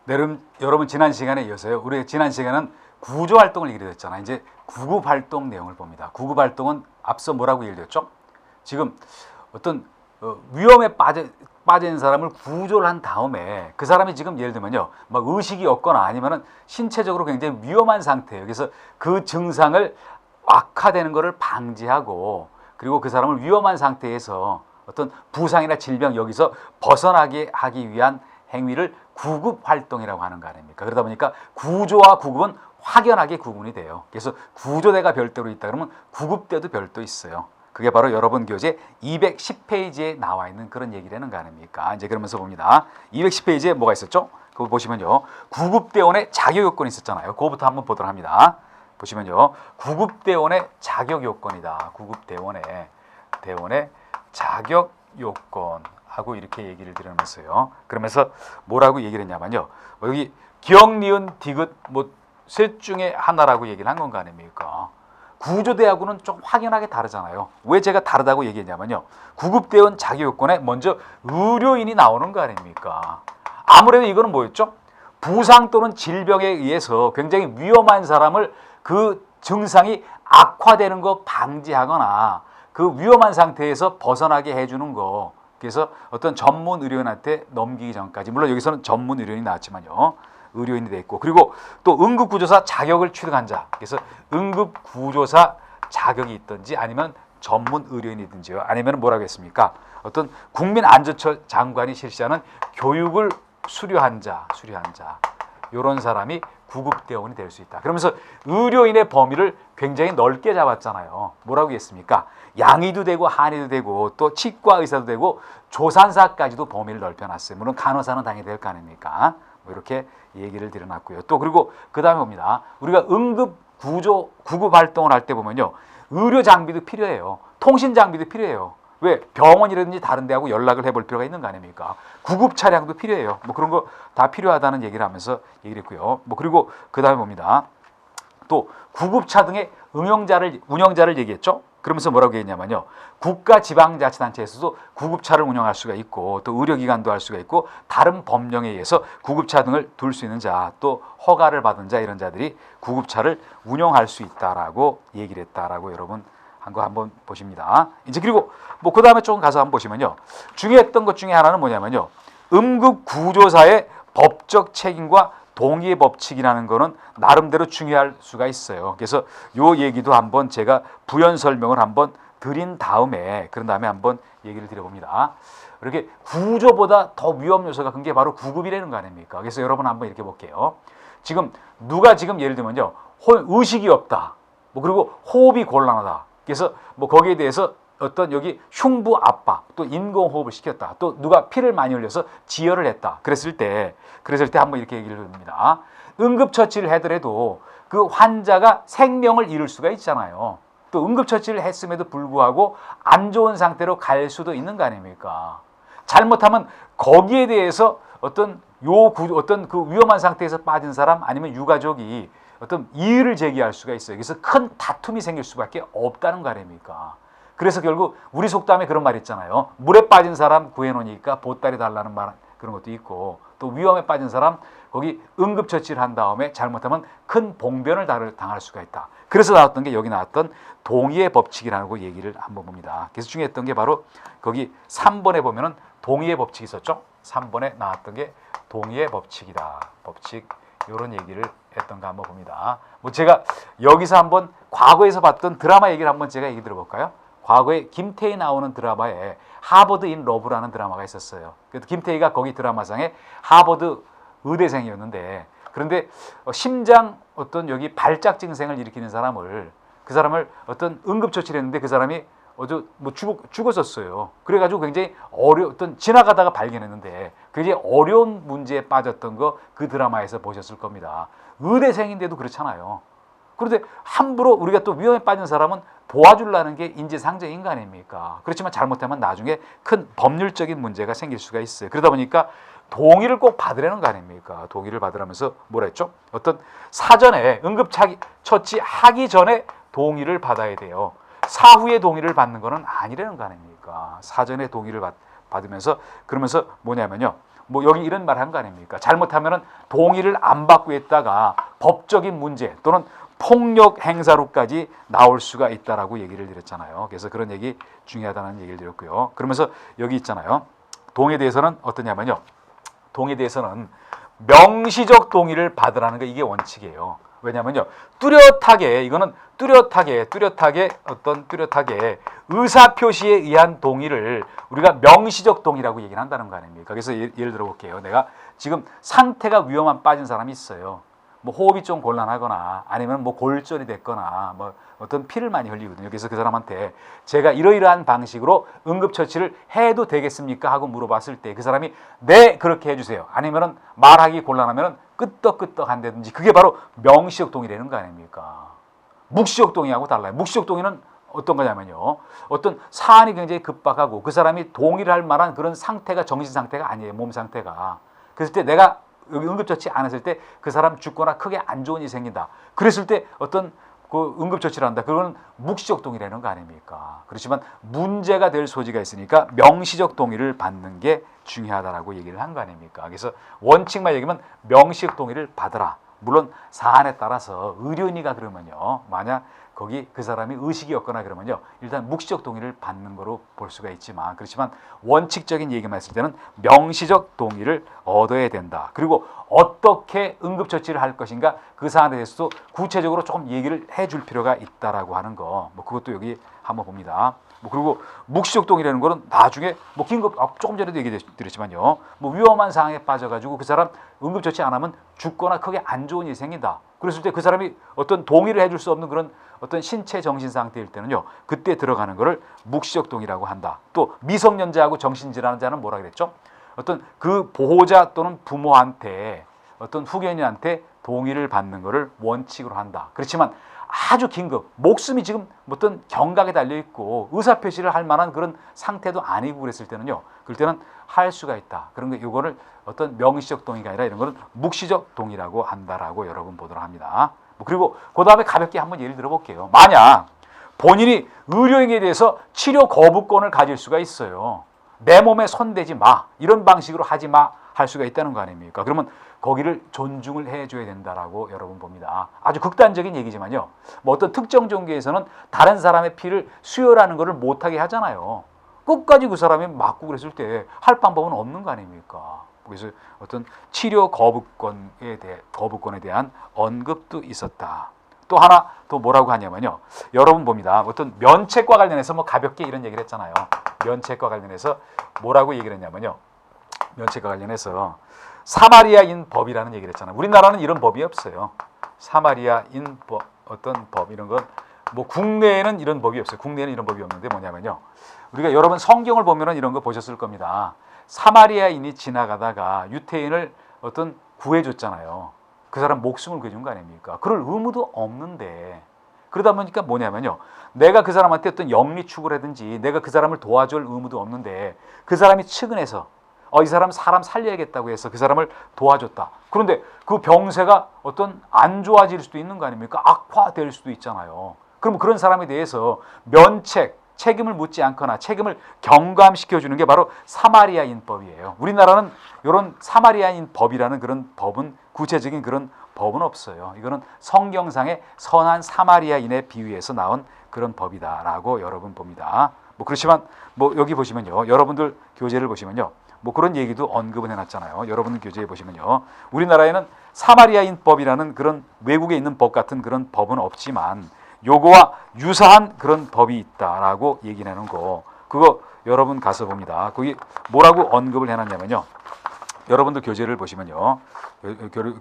여러분 지난 시간에 이어서요. 우리 지난 시간은 구조 활동을 얘기를 했잖아요. 이제 구급 활동 내용을 봅니다. 구급 활동은 앞서 뭐라고 얘기를 했죠? 지금 어떤 위험에 빠진 사람을 구조를 한 다음에 그 사람이 지금 예를 들면요, 막 의식이 없거나 아니면은 신체적으로 굉장히 위험한 상태예요. 그래서 그 증상을 악화되는 것을 방지하고, 그리고 그 사람을 위험한 상태에서 어떤 부상이나 질병 여기서 벗어나게 하기 위한 행위를 구급 활동이라고 하는 거 아닙니까? 그러다 보니까 구조와 구급은 확연하게 구분이 돼요. 그래서 구조대가 별도로 있다 그러면 구급대도 별도 있어요. 그게 바로 여러분 교재 210페이지에 나와 있는 그런 얘기라는 거 아닙니까? 이제 그러면서 봅니다. 210페이지에 뭐가 있었죠? 그거 보시면요, 구급대원의 자격 요건이 있었잖아요. 그거부터 한번 보도록 합니다. 보시면요, 구급대원의 자격 요건이다. 구급대원의 자격 요건 하고 이렇게 얘기를 드리면서요. 그러면서 뭐라고 얘기를 했냐면요, 여기 기억, 니은, 디귿 셋 중에 하나라고 얘기를 한 건가 아닙니까? 구조대하고는 좀 확연하게 다르잖아요. 왜 제가 다르다고 얘기했냐면요, 구급대원 자격요건에 먼저 의료인이 나오는 거 아닙니까? 아무래도 이거는 뭐였죠? 부상 또는 질병에 의해서 굉장히 위험한 사람을 그 증상이 악화되는 거 방지하거나 그 위험한 상태에서 벗어나게 해주는 거. 그래서 어떤 전문 의료인한테 넘기기 전까지, 물론 여기서는 전문 의료인이 나왔지만요, 의료인이 돼 있고, 그리고 또 응급구조사 자격을 취득한 자, 그래서 응급구조사 자격이 있든지 아니면 전문 의료인이든지요, 아니면 뭐라고 했습니까? 어떤 국민안전처 장관이 실시하는 교육을 수료한 자, 이런 사람이 구급대원이 될 수 있다. 그러면서 의료인의 범위를 굉장히 넓게 잡았잖아요. 뭐라고 했습니까? 양의도 되고 한의도 되고 또 치과 의사도 되고 조산사까지도 범위를 넓혀놨어요. 물론 간호사는 당연히 될 거 아닙니까? 이렇게 얘기를 드려놨고요. 또 그리고 그 다음에 봅니다. 우리가 응급 구조 구급 활동을 할 때 보면요, 의료 장비도 필요해요. 통신 장비도 필요해요. 왜? 병원이라든지 다른 데하고 연락을 해볼 필요가 있는 거 아닙니까? 구급 차량도 필요해요. 그런 거 다 필요하다는 얘기를 하면서 얘기를 했고요. 그리고 그 다음에 봅니다. 또 구급차 등의 운영자를 얘기했죠. 그러면서 뭐라고 했냐면요, 국가 지방자치단체에서도 구급차를 운영할 수가 있고, 또 의료기관도 할 수가 있고, 다른 법령에 의해서 구급차 등을 둘 수 있는 자, 또 허가를 받은 자, 이런 자들이 구급차를 운영할 수 있다라고 얘기를 했다라고 여러분 한 거 한번 보십니다. 이제 그리고 그 다음에 조금 가서 한번 보시면요, 중요했던 것 중에 하나는 뭐냐면요, 응급구조사의 법적 책임과 동의의 법칙이라는 거는 나름대로 중요할 수가 있어요. 그래서 요 얘기도 한번 제가 부연 설명을 한번 드린 다음에, 그런 다음에 한번 얘기를 드려봅니다. 이렇게 구조보다 더 위험 요소가 큰 게 바로 구급이라는 거 아닙니까? 그래서 여러분 한번 이렇게 볼게요. 누가 예를 들면요, 의식이 없다. 그리고 호흡이 곤란하다. 그래서 거기에 대해서 어떤 여기 흉부 압박, 또 인공호흡을 시켰다. 또 누가 피를 많이 흘려서 지혈을 했다. 그랬을 때 한번 이렇게 얘기를 합니다. 응급처치를 하더라도 그 환자가 생명을 잃을 수가 있잖아요. 또 응급처치를 했음에도 불구하고 안 좋은 상태로 갈 수도 있는 거 아닙니까? 잘못하면 거기에 대해서 어떤 그 위험한 상태에서 빠진 사람 아니면 유가족이 어떤 이의를 제기할 수가 있어요. 그래서 큰 다툼이 생길 수밖에 없다는 거 아닙니까? 그래서 결국 우리 속담에 그런 말 있잖아요. 물에 빠진 사람 구해놓으니까 보따리 달라는 말, 그런 것도 있고, 또 위험에 빠진 사람 거기 응급처치를 한 다음에 잘못하면 큰 봉변을 당할 수가 있다. 그래서 나왔던 게 여기 나왔던 동의의 법칙이라는 거 얘기를 한번 봅니다. 그래서 중요했던 게 바로 거기 3번에 보면은 동의의 법칙이 있었죠. 3번에 나왔던 게 동의의 법칙이다. 법칙, 이런 얘기를 했던가 한번 봅니다. 제가 여기서 한번 과거에서 봤던 드라마 얘기를 한번 제가 얘기 들어볼까요? 과거에 김태희 나오는 드라마에 하버드 인 러브라는 드라마가 있었어요. 그래서 김태희가 거기 드라마상에 하버드 의대생이었는데, 그런데 심장 어떤 여기 발작 증상을 일으키는 그 사람을 어떤 응급처치를 했는데 그 사람이 죽었었어요. 그래가지고 굉장히 지나가다가 발견했는데 굉장히 어려운 문제에 빠졌던 거 그 드라마에서 보셨을 겁니다. 의대생인데도 그렇잖아요. 그런데 함부로 우리가 또 위험에 빠진 사람은 도와주려는 게 인지상정인 거 아닙니까? 그렇지만 잘못하면 나중에 큰 법률적인 문제가 생길 수가 있어요. 그러다 보니까 동의를 꼭 받으라는 거 아닙니까? 동의를 받으라면서 뭐라 했죠? 어떤 사전에 응급처치 하기 전에 동의를 받아야 돼요. 사후에 동의를 받는 거는 아니라는 거 아닙니까? 사전에 동의를 받으면서, 그러면서 뭐냐면요, 뭐 여기 이런 말 한 거 아닙니까? 잘못하면은 동의를 안 받고 있다가 법적인 문제 또는 폭력 행사로까지 나올 수가 있다라고 얘기를 드렸잖아요. 그래서 그런 얘기 중요하다는 얘기를 드렸고요. 그러면서 여기 있잖아요. 동의에 대해서는 어떠냐면요. 동의에 대해서는 명시적 동의를 받으라는 게 이게 원칙이에요. 왜냐면요. 뚜렷하게 이거는 뚜렷하게 의사 표시에 의한 동의를 우리가 명시적 동의라고 얘기를 한다는 거 아닙니까? 그래서 예를 들어 볼게요. 내가 지금 상태가 위험한 빠진 사람이 있어요. 뭐 호흡이 좀 곤란하거나 아니면 뭐 골절이 됐거나 뭐 어떤 피를 많이 흘리거든요. 그래서 그 사람한테 제가 이러이러한 방식으로 응급처치를 해도 되겠습니까? 하고 물어봤을 때 그 사람이 네 그렇게 해주세요. 아니면은 말하기 곤란하면은 끄떡끄떡 한다든지 그게 바로 명시적 동의라는 거 아닙니까? 묵시적 동의하고 달라요. 묵시적 동의는 어떤 거냐면요. 어떤 사안이 굉장히 급박하고 그 사람이 동의를 할 만한 그런 상태가 정신 상태가 아니에요. 몸 상태가. 그랬을 때 내가 여기 응급처치 안 했을 때 그 사람 죽거나 크게 안 좋은 일이 생긴다. 그랬을 때 어떤 그 응급처치를 한다. 그건 묵시적 동의라는 거 아닙니까? 그렇지만 문제가 될 소지가 있으니까 명시적 동의를 받는 게 중요하다라고 얘기를 한 거 아닙니까? 그래서 원칙만 얘기하면 명시적 동의를 받으라. 물론 사안에 따라서 의료인이가 그러면요. 만약 거기 그 사람이 의식이 없거나 그러면요. 일단 묵시적 동의를 받는 거로 볼 수가 있지만 그렇지만 원칙적인 얘기만 했을 때는 명시적 동의를 얻어야 된다. 그리고 어떻게 응급처치를 할 것인가 그 사안에 대해서도 구체적으로 조금 얘기를 해줄 필요가 있다라고 하는 거. 뭐 그것도 여기 한번 봅니다. 뭐 그리고 묵시적 동의라는 거는 나중에 뭐 긴급 조금 전에도 얘기 드렸지만요. 뭐 위험한 상황에 빠져가지고 그 사람 응급처치 안 하면 죽거나 크게 안 좋은 일이 생긴다. 그랬을 때 그 사람이 어떤 동의를 해줄 수 없는 그런 어떤 신체 정신 상태일 때는요. 그때 들어가는 거를 묵시적 동의라고 한다. 또 미성년자하고 정신질환자는 뭐라 그랬죠? 어떤 그 보호자 또는 부모한테 어떤 후견인한테 동의를 받는 거를 원칙으로 한다. 그렇지만 아주 긴급, 목숨이 지금 어떤 경각에 달려 있고 의사 표시를 할 만한 그런 상태도 아니고 그랬을 때는요. 그럴 때는 할 수가 있다. 그런 거 이거를 어떤 명시적 동의가 아니라 이런 거는 묵시적 동의라고 한다라고 여러분 보도록 합니다. 그리고 그 다음에 가볍게 한번 예를 들어볼게요. 만약 본인이 의료인에 대해서 치료 거부권을 가질 수가 있어요. 내 몸에 손대지 마. 이런 방식으로 하지 마. 할 수가 있다는 거 아닙니까? 그러면 거기를 존중을 해줘야 된다라고 여러분 봅니다. 아주 극단적인 얘기지만요. 뭐 어떤 특정 종교에서는 다른 사람의 피를 수혈하는 것을 못하게 하잖아요. 끝까지 그 사람이 맞고 그랬을 때 할 방법은 없는 거 아닙니까? 그래서 어떤 치료 거부권에 대한 언급도 있었다. 또 하나 또 뭐라고 하냐면요. 여러분 봅니다. 어떤 면책과 관련해서 뭐 가볍게 이런 얘기를 했잖아요. 면책과 관련해서 뭐라고 얘기를 했냐면요. 면책과 관련해서 사마리아인 법이라는 얘기를 했잖아요. 우리나라는 이런 법이 없어요. 사마리아인 법, 어떤 법 이런 건 뭐 국내에는 이런 법이 없어요. 국내에는 이런 법이 없는데 뭐냐면요. 우리가 여러분 성경을 보면은 이런 거 보셨을 겁니다. 사마리아인이 지나가다가 유태인을 어떤 구해줬잖아요. 그 사람 목숨을 구해준 거 아닙니까? 그럴 의무도 없는데 그러다 보니까 뭐냐면요. 내가 그 사람한테 어떤 영리 추구라든지 내가 그 사람을 도와줄 의무도 없는데 그 사람이 측은해서 이 사람 살려야겠다고 해서 그 사람을 도와줬다. 그런데 그 병세가 어떤 안 좋아질 수도 있는 거 아닙니까? 악화될 수도 있잖아요. 그럼 그런 사람에 대해서 책임을 묻지 않거나 책임을 경감시켜주는 게 바로 사마리아인 법이에요. 우리나라는 이런 사마리아인 법이라는 그런 법은 구체적인 그런 법은 없어요. 이거는 성경상의 선한 사마리아인에 비유해서 나온 그런 법이다라고 여러분 봅니다. 뭐 그렇지만 뭐 여기 보시면요. 여러분들 교재를 보시면요. 뭐 그런 얘기도 언급은 해놨잖아요. 여러분 교재에 보시면요. 우리나라에는 사마리아인 법이라는 그런 외국에 있는 법 같은 그런 법은 없지만 요거와 유사한 그런 법이 있다라고 얘기하는 거. 그거 여러분 가서 봅니다. 거기 뭐라고 언급을 해놨냐면요. 여러분들 교재를 보시면요.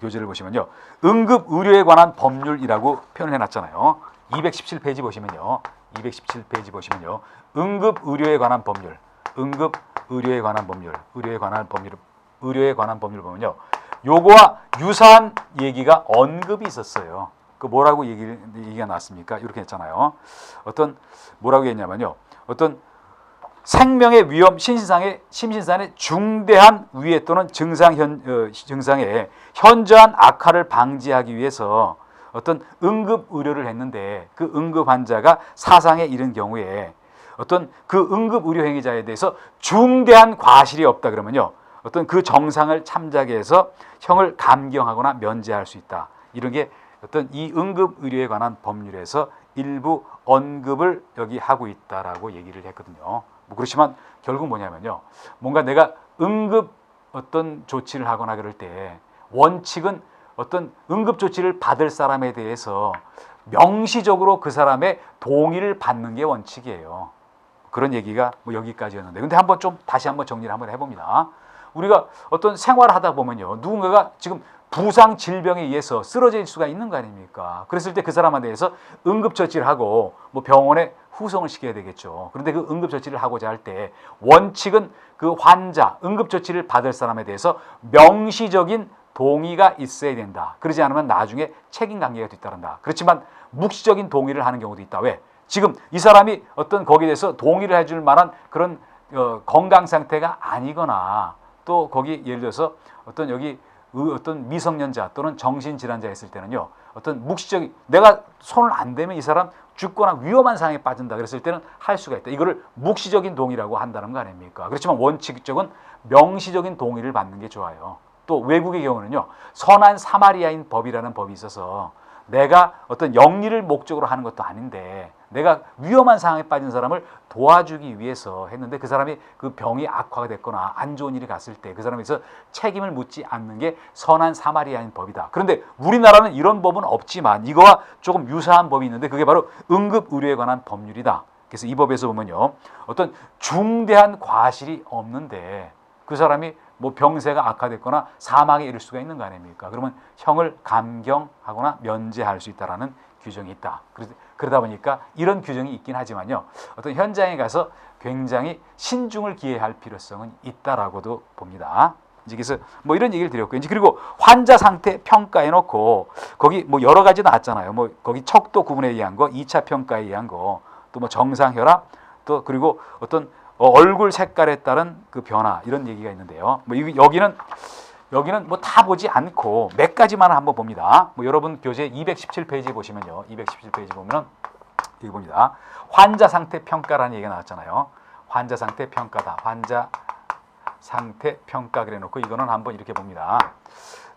교재를 보시면요. 응급 의료에 관한 법률이라고 표현을 해놨잖아요. 217페이지 보시면요. 217페이지 보시면요. 응급 의료에 관한 법률. 응급 의료에 관한 법률. 의료에 관한 법률 보면요. 요거와 유사한 얘기가 언급이 있었어요. 그 뭐라고 얘기가 나왔습니까? 이렇게 했잖아요. 어떤 뭐라고 했냐면요. 어떤 생명의 위험, 심신상의 중대한 위해 또는 증상의 현저한 악화를 방지하기 위해서 어떤 응급 의료를 했는데 그 응급 환자가 사상에 이른 경우에 어떤 그 응급 의료 행위자에 대해서 중대한 과실이 없다 그러면요. 어떤 그 정상을 참작해 해서 형을 감경하거나 면제할 수 있다. 이런 게 어떤 이 응급 의료에 관한 법률에서 일부 언급을 여기 하고 있다라고 얘기를 했거든요. 뭐 그렇지만 결국 뭐냐면요. 뭔가 내가 응급 어떤 조치를 하거나 그럴 때 원칙은 어떤 응급 조치를 받을 사람에 대해서 명시적으로 그 사람의 동의를 받는 게 원칙이에요. 그런 얘기가 뭐 여기까지였는데, 근데 한번 좀 다시 한번 정리를 한번 해봅니다. 우리가 어떤 생활을 하다 보면요, 누군가가 지금 부상 질병에 의해서 쓰러질 수가 있는 거 아닙니까? 그랬을 때 그 사람에 대해서 응급처치를 하고 뭐 병원에 후송을 시켜야 되겠죠. 그런데 그 응급처치를 하고자 할 때 원칙은 그 환자, 응급처치를 받을 사람에 대해서 명시적인 동의가 있어야 된다. 그러지 않으면 나중에 책임관계가 뒤따른다. 그렇지만 묵시적인 동의를 하는 경우도 있다. 왜? 지금 이 사람이 어떤 거기에 대해서 동의를 해줄 만한 그런 건강 상태가 아니거나, 또 거기 예를 들어서 어떤 여기 어떤 미성년자 또는 정신질환자 있을 때는요, 어떤 묵시적인, 내가 손을 안 대면 이 사람 죽거나 위험한 상황에 빠진다 그랬을 때는 할 수가 있다. 이거를 묵시적인 동의라고 한다는 거 아닙니까? 그렇지만 원칙적은 명시적인 동의를 받는 게 좋아요. 또 외국의 경우는요, 선한 사마리아인 법이라는 법이 있어서 내가 어떤 영리를 목적으로 하는 것도 아닌데 내가 위험한 상황에 빠진 사람을 도와주기 위해서 했는데 그 사람이 그 병이 악화가 됐거나 안 좋은 일이 갔을 때 그 사람에서 책임을 묻지 않는 게 선한 사마리아인 법이다. 그런데 우리나라는 이런 법은 없지만 이거와 조금 유사한 법이 있는데 그게 바로 응급의료에 관한 법률이다. 그래서 이 법에서 보면요, 어떤 중대한 과실이 없는데 그 사람이 뭐 병세가 악화됐거나 사망에 이를 수가 있는 거 아닙니까? 그러면 형을 감경하거나 면제할 수 있다라는 규정이 있다. 그러다 보니까 이런 규정이 있긴 하지만요, 어떤 현장에 가서 굉장히 신중을 기해할 필요성은 있다라고도 봅니다. 이제 그래서 뭐 이런 얘기를 드렸고요. 이제 그리고 환자 상태 평가해 놓고 거기 뭐 여러 가지 나왔잖아요. 뭐 거기 척도 구분에 의한 거, 2차 평가에 의한 거, 또 뭐 정상 혈압, 또 그리고 어떤 얼굴 색깔에 따른 그 변화, 이런 얘기가 있는데요. 뭐 여기는 뭐 다 보지 않고 몇 가지만 한번 봅니다. 뭐 여러분 교재 217페이지 보시면요, 217페이지 보면은 여기 봅니다. 환자 상태 평가라는 얘기가 나왔잖아요. 환자 상태 평가다. 환자 상태 평가 그래놓고 이거는 한번 이렇게 봅니다.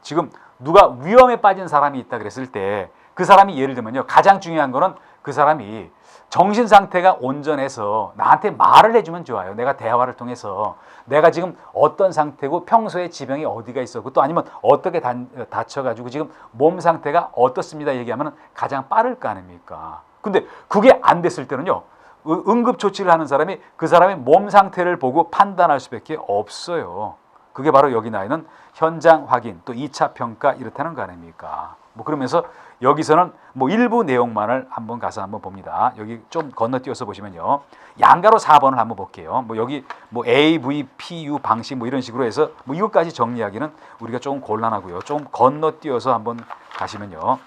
지금 누가 위험에 빠진 사람이 있다 그랬을 때 그 사람이 예를 들면요, 가장 중요한 거는 그 사람이 정신 상태가 온전해서 나한테 말을 해주면 좋아요. 내가 대화를 통해서 내가 지금 어떤 상태고 평소에 지병이 어디가 있었고 또 아니면 어떻게 다쳐가지고 지금 몸 상태가 어떻습니다 얘기하면 가장 빠를 거 아닙니까? 근데 그게 안 됐을 때는요, 응급조치를 하는 사람이 그 사람의 몸 상태를 보고 판단할 수밖에 없어요. 그게 바로 여기 나와 있는 현장 확인, 또 2차 평가 이렇다는 거 아닙니까? 뭐 그러면서 여기서는 뭐 일부 내용만을 한번 가서 한번 봅니다. 여기 좀 건너뛰어서 보시면요, 양가로 4번을 한번 볼게요. 뭐 여기 뭐 A, V, P, U 방식 뭐 이런 식으로 해서 뭐 이것까지 정리하기는 우리가 조금 곤란하고요. 좀 건너뛰어서 한번 가시면요,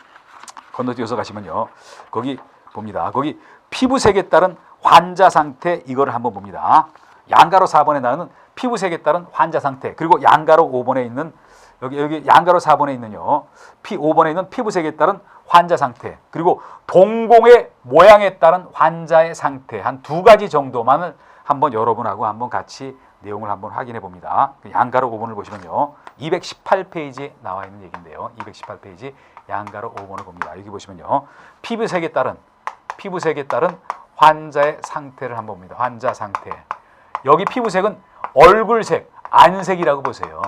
거기 봅니다. 거기 피부색에 따른 환자 상태, 이거를 한번 봅니다. 양가로 4번에 나오는 피부색에 따른 환자 상태, 그리고 양가로 5번에 있는 여기 양가로 4번에 있는요, 5번에 있는 피부색에 따른 환자 상태, 그리고 동공의 모양에 따른 환자의 상태, 한 두 가지 정도만을 한번 여러분하고 한번 같이 내용을 한번 확인해 봅니다. 양가로 5번을 보시면요, 218페이지에 나와 있는 얘기인데요, 218페이지 양가로 5번을 봅니다. 여기 보시면요, 피부색에 따른 환자의 상태를 한번 봅니다. 환자 상태. 여기 피부색은 얼굴색, 안색이라고 보세요.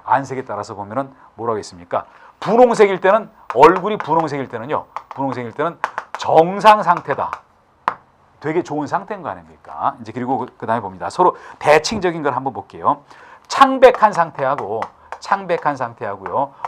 안색에 따라서 보면은 뭐라고 했습니까? 분홍색일 때는, 얼굴이 분홍색일 때는요, 분홍색일 때는 정상 상태다. 되게 좋은 상태인 거 아닙니까? 이제 그리고 그 다음에 봅니다. 서로 대칭적인 걸 한번 볼게요. 창백한 상태하고요,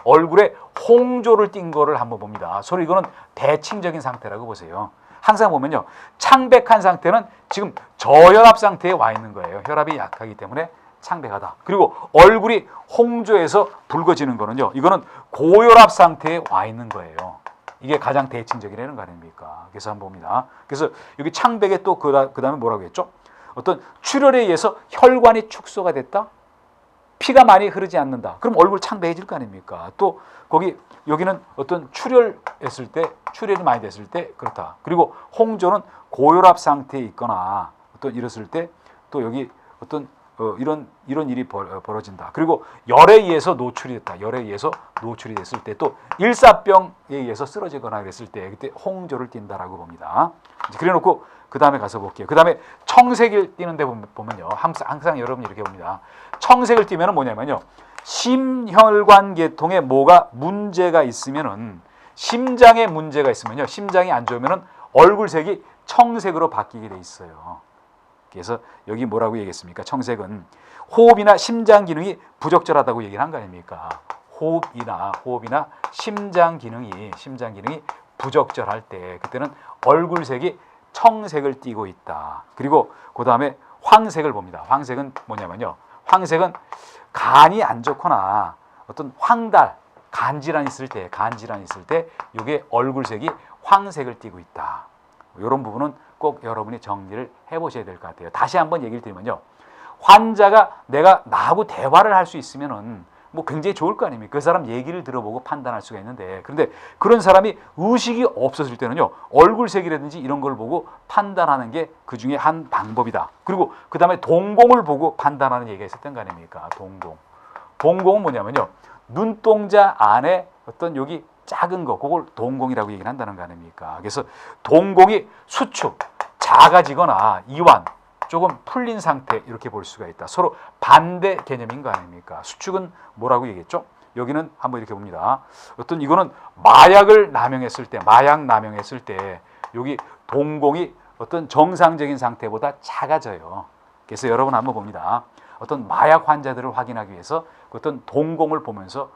얼굴에 홍조를 띈 거를 한번 봅니다. 서로 이거는 대칭적인 상태라고 보세요. 항상 보면요, 창백한 상태는 지금 저혈압 상태에 와 있는 거예요. 혈압이 약하기 때문에 창백하다. 그리고 얼굴이 홍조에서 붉어지는 거는요, 이거는 고혈압 상태에 와 있는 거예요. 이게 가장 대칭적이라는 거 아닙니까? 그래서 한번 봅니다. 그래서 여기 창백에 또 그 다음에 뭐라고 했죠? 어떤 출혈에 의해서 혈관이 축소가 됐다? 피가 많이 흐르지 않는다. 그럼 얼굴 창백해질 거 아닙니까? 또 여기는 어떤 출혈했을 때, 출혈이 많이 됐을 때 그렇다. 그리고 홍조는 고혈압 상태에 있거나 어떤 이랬을 때, 또 여기 어떤 이런 일이 벌어진다. 그리고 열에 의해서 노출이 됐다. 열에 의해서 노출이 됐을 때 또 일사병에 의해서 쓰러지거나 그랬을 때 그때 홍조를 띈다라고 봅니다. 그래놓고 그 다음에 가서 볼게요. 그 다음에 청색을 띠는데 보면요. 항상 여러분이 이렇게 봅니다. 청색을 띠면은 뭐냐면요. 심혈관 계통에 뭐가 문제가 있으면은 심장에 문제가 있으면요. 심장이 안 좋으면은 얼굴색이 청색으로 바뀌게 돼 있어요. 그래서 여기 뭐라고 얘기했습니까? 청색은 호흡이나 심장 기능이 부적절하다고 얘기를 한 거 아닙니까? 호흡이나 심장 기능이 부적절할 때 그때는 얼굴색이 청색을 띠고 있다. 그리고 그 다음에 황색을 봅니다. 황색은 뭐냐면요. 황색은 간이 안 좋거나 어떤 간질환이 있을 때 이게 얼굴색이 황색을 띠고 있다. 이런 부분은 꼭 여러분이 정리를 해보셔야 될 것 같아요. 다시 한번 얘기를 드리면요. 환자가 나하고 대화를 할 수 있으면은 뭐 굉장히 좋을 거 아닙니까? 그 사람 얘기를 들어보고 판단할 수가 있는데 그런데 그런 사람이 의식이 없었을 때는요. 얼굴색이라든지 이런 걸 보고 판단하는 게 그 중에 한 방법이다. 그리고 그 다음에 동공을 보고 판단하는 얘기가 있었던 거 아닙니까? 동공은 뭐냐면요. 눈동자 안에 어떤 여기 작은 거 그걸 동공이라고 얘기를 한다는 거 아닙니까? 그래서 동공이 수축, 작아지거나 이완, 조금 풀린 상태 이렇게 볼 수가 있다. 서로 반대 개념인 거 아닙니까? 수축은 뭐라고 얘기했죠? 여기는 한번 이렇게 봅니다. 어떤 이거는 마약 남용했을 때 여기 동공이 어떤 정상적인 상태보다 작아져요. 그래서 여러분 한번 봅니다. 어떤 마약 환자들을 확인하기 위해서 어떤 동공을 보면서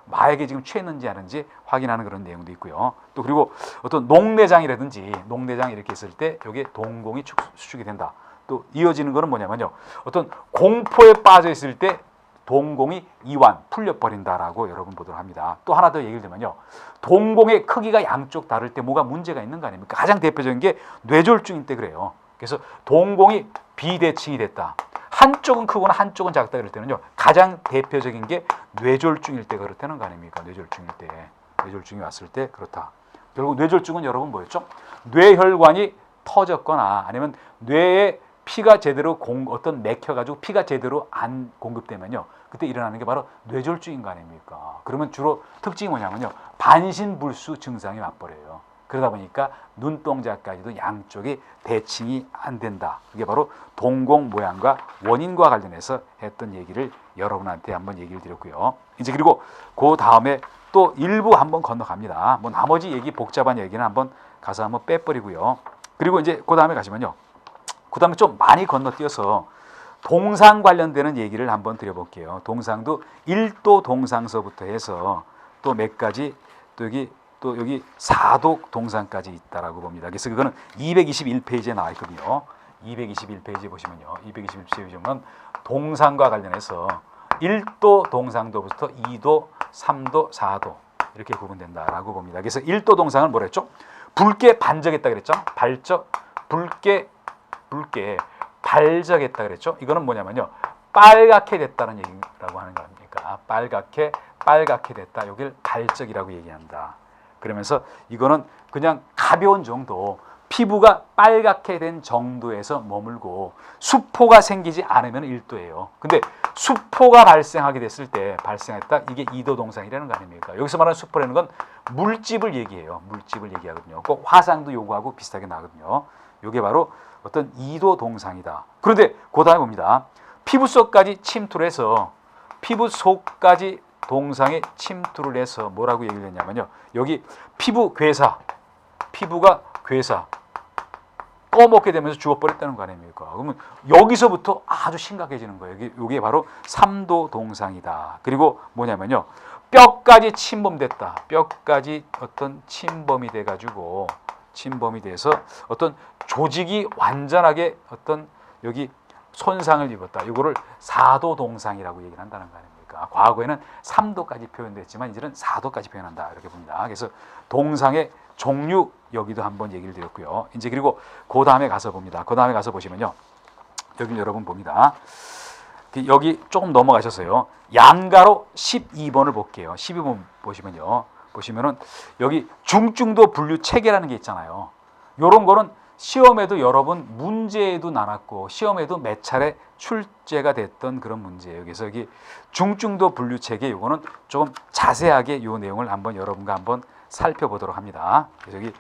마약에 지금 취했는지 아닌지 확인하는 그런 내용도 있고요. 또 그리고 어떤 녹내장이라든지 이렇게 있을 때 여기에 동공이 수축이 된다. 또 이어지는 거는 뭐냐면요. 어떤 공포에 빠져 있을 때 동공이 이완, 풀려버린다라고 여러분 보도록 합니다. 또 하나 더 얘기를 들면요. 동공의 크기가 양쪽 다를 때 뭐가 문제가 있는 거 아닙니까? 가장 대표적인 게 뇌졸중일 때 그래요. 그래서 동공이 비대칭이 됐다. 한쪽은 크거나 한쪽은 작다 그럴 때는요. 가장 대표적인 게 뇌졸중일 때 그렇다는 거 아닙니까? 뇌졸중이 왔을 때 그렇다. 결국 뇌졸중은 여러분 뭐였죠? 뇌혈관이 터졌거나 아니면 뇌에 피가 제대로 어떤 맥혀가지고 피가 제대로 안 공급되면요. 그때 일어나는 게 바로 뇌졸중인 거 아닙니까? 그러면 주로 특징이 뭐냐면요. 반신불수 증상이 와버려요. 그러다 보니까 눈동자까지도 양쪽이 대칭이 안 된다. 그게 바로 동공 모양과 원인과 관련해서 했던 얘기를 여러분한테 한번 얘기를 드렸고요. 이제 그리고 그 다음에 또 일부 한번 건너갑니다. 뭐 나머지 얘기 복잡한 얘기는 한번 가서 한번 빼버리고요. 그리고 이제 그 다음에 가시면요. 그 다음에 좀 많이 건너뛰어서 동상 관련되는 얘기를 한번 드려볼게요. 동상도 1도 동상서부터 해서 또 몇 가지 또 여기 4도 동상까지 있다라고 봅니다. 그래서 그거는 221페이지에 나와 있거든요. 221페이지 보시면요. 221페이지 보면 동상과 관련해서 1도 동상도부터 2도, 3도, 4도 이렇게 구분된다라고 봅니다. 그래서 1도 동상은 뭐라 했죠? 붉게 반적했다 그랬죠? 붉게 발적했다 그랬죠? 이거는 뭐냐면요. 빨갛게 됐다는 얘기라고 하는 거 아닙니까? 빨갛게 됐다. 여기를 발적이라고 얘기한다. 그러면서 이거는 그냥 가벼운 정도, 피부가 빨갛게 된 정도에서 머물고 수포가 생기지 않으면 1도예요. 근데 수포가 발생했다. 이게 2도 동상이라는 거 아닙니까? 여기서 말하는 수포라는 건 물집을 얘기해요. 물집을 얘기하거든요. 꼭 화상도 요구하고 비슷하게 나거든요. 이게 바로 어떤 2도 동상이다. 그런데 그 다음에 봅니다. 피부 속까지 침투를 해서 동상에 침투를 해서 뭐라고 얘기를 했냐면요. 여기 피부가 괴사 꺼먹게 되면서 죽어버렸다는 거 아닙니까? 그러면 여기서부터 아주 심각해지는 거예요. 이게 바로 3도 동상이다. 그리고 뭐냐면요. 뼈까지 침범됐다. 뼈까지 어떤 침범이 돼서 어떤 조직이 완전하게 어떤 여기 손상을 입었다. 이거를 4도 동상이라고 얘기를 한다는 거 아닙니까? 과거에는 3도까지 표현됐지만 이제는 4도까지 표현한다. 이렇게 봅니다. 그래서 동상의 종류 여기도 한번 얘기를 드렸고요. 이제 그리고 그 다음에 가서 봅니다. 그 다음에 가서 보시면요. 여기 여러분 봅니다. 여기 조금 넘어가셔서요. 양가로 12번을 볼게요. 12번 보시면은 여기 중증도 분류 체계라는 게 있잖아요. 요런 거는 시험에도 여러 번 문제에도 나왔고 시험에도 몇 차례 출제가 됐던 그런 문제예요. 그래서 여기 중증도 분류 체계 요거는 조금 자세하게 요 내용을 한번 여러분과 한번 살펴보도록 합니다. 그래서 여기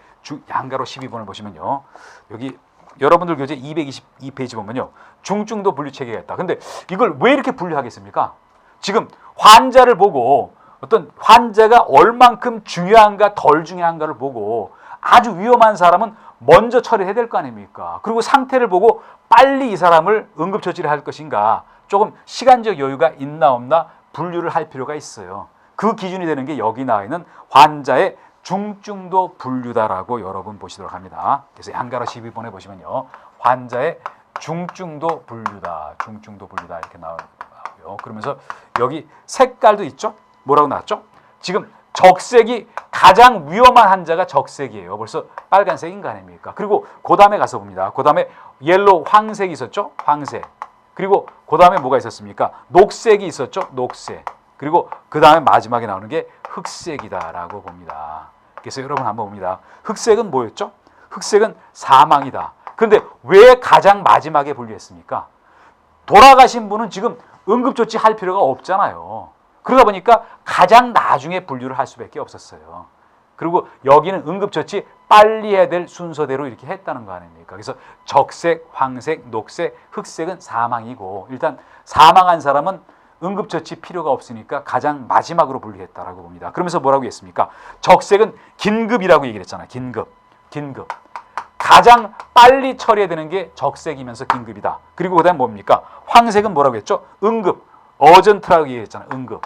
양가로 12번을 보시면요. 여기 여러분들 교재 222페이지 보면요. 중증도 분류 체계가 있다. 근데 이걸 왜 이렇게 분류하겠습니까? 지금 환자를 보고 어떤 환자가 얼만큼 중요한가 덜 중요한가를 보고 아주 위험한 사람은 먼저 처리해야 될 거 아닙니까? 그리고 상태를 보고 빨리 이 사람을 응급처치를 할 것인가 조금 시간적 여유가 있나 없나 분류를 할 필요가 있어요. 그 기준이 되는 게 여기 나와 있는 환자의 중증도 분류다라고 여러분 보시도록 합니다. 그래서 양가로 12번에 보시면요. 환자의 중증도 분류다. 중증도 분류다 이렇게 나오고요. 그러면서 여기 색깔도 있죠? 뭐라고 나왔죠? 지금 적색이 가장 위험한 환자가 적색이에요. 벌써 빨간색인 거 아닙니까? 그리고 그 다음에 가서 봅니다. 그 다음에 옐로우 황색이 있었죠? 황색. 그리고 그 다음에 뭐가 있었습니까? 녹색이 있었죠? 녹색. 그리고 그 다음에 마지막에 나오는 게 흑색이다라고 봅니다. 그래서 여러분 한번 봅니다. 흑색은 뭐였죠? 흑색은 사망이다. 그런데 왜 가장 마지막에 분류했습니까? 돌아가신 분은 지금 응급조치 할 필요가 없잖아요. 그러다 보니까 가장 나중에 분류를 할 수밖에 없었어요. 그리고 여기는 응급처치 빨리 해야 될 순서대로 이렇게 했다는 거 아닙니까? 그래서 적색, 황색, 녹색, 흑색은 사망이고 일단 사망한 사람은 응급처치 필요가 없으니까 가장 마지막으로 분류했다라고 봅니다. 그러면서 뭐라고 했습니까? 적색은 긴급이라고 얘기를 했잖아요. 긴급. 가장 빨리 처리해야 되는 게 적색이면서 긴급이다. 그리고 그다음 뭡니까? 황색은 뭐라고 했죠? 응급. 어전트라고 얘기했잖아요. 응급.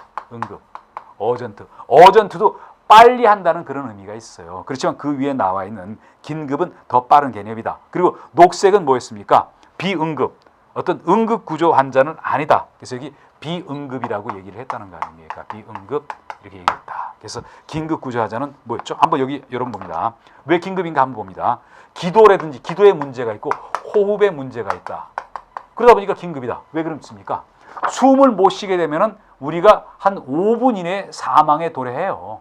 어전트도 빨리 한다는 그런 의미가 있어요. 그렇지만 그 위에 나와 있는 긴급은 더 빠른 개념이다. 그리고 녹색은 뭐였습니까? 비응급. 어떤 응급 구조 환자는 아니다. 그래서 여기 비응급이라고 얘기를 했다는 거 아닙니까? 비응급 이렇게 얘기했다. 그래서 긴급 구조 환자는 뭐였죠? 한번 여기 여러분 봅니다. 왜 긴급인가 한번 봅니다. 기도라든지 기도에 문제가 있고 호흡에 문제가 있다. 그러다 보니까 긴급이다. 왜 그렇습니까? 숨을 못 쉬게 되면은 우리가 한 5분 이내에 사망에 도래해요.